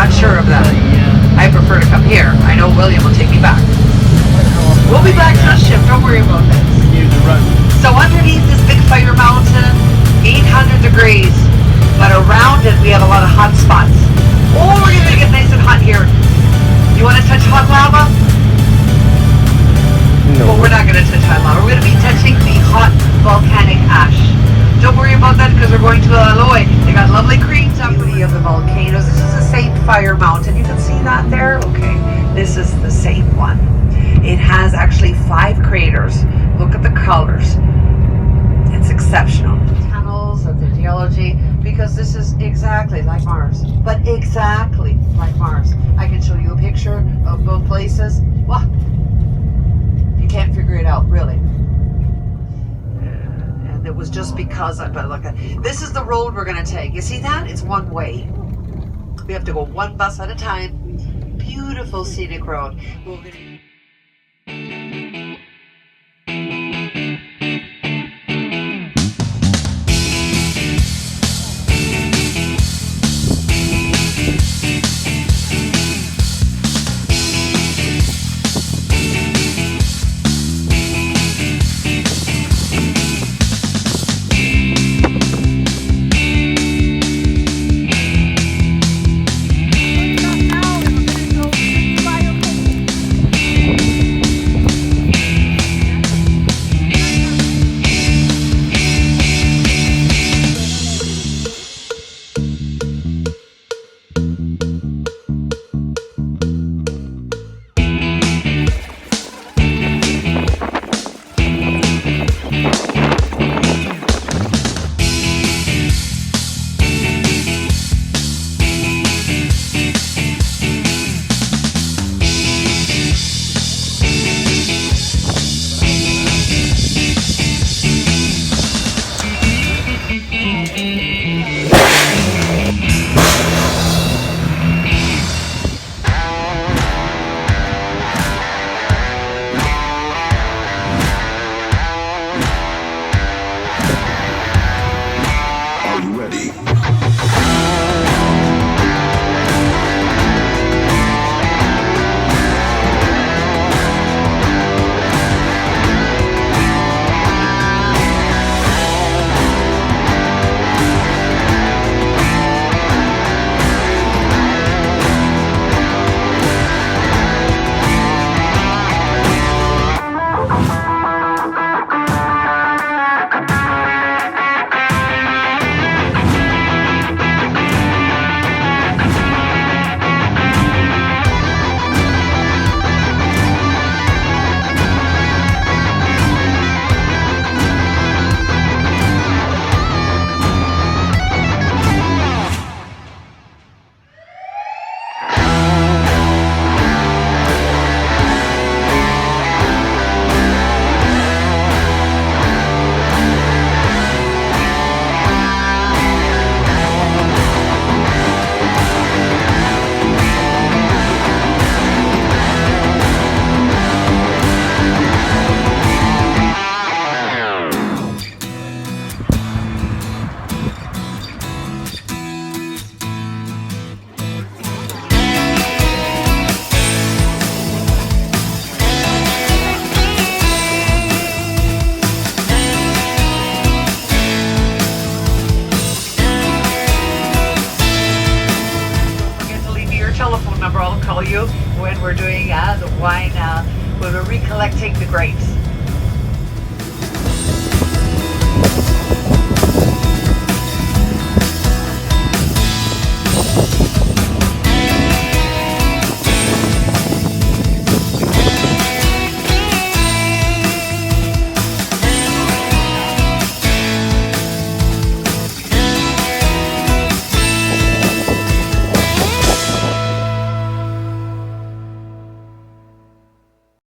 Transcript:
Not sure of that. I prefer to come here. I know William will take me back. We'll be back to the ship. Don't worry about this. So underneath this big fire mountain, 800 degrees, but around it we have a lot of hot spots. Oh, we're going to get nice and hot here. You want to touch hot lava? No. Well, we're not going to touch hot lava. We're going to be touching the hot volcanic ash. Don't worry about that because we're going to Aloy. They got lovely creams up beauty of the volcanoes. This is the same fire mountain. You can see that there? Okay. This is the same one. It has actually 5 craters. Look at the colors. It's exceptional. Tunnels of the geology, because this is exactly like Mars. But exactly like Mars. I can show you a picture of both places. Wow. You can't figure it out, really. It was just because but look at this is the road we're going to take. You see that? It's one way. We have to go one bus at a time. Beautiful scenic road. show you when we're doing the wine, when we're recollecting the grapes.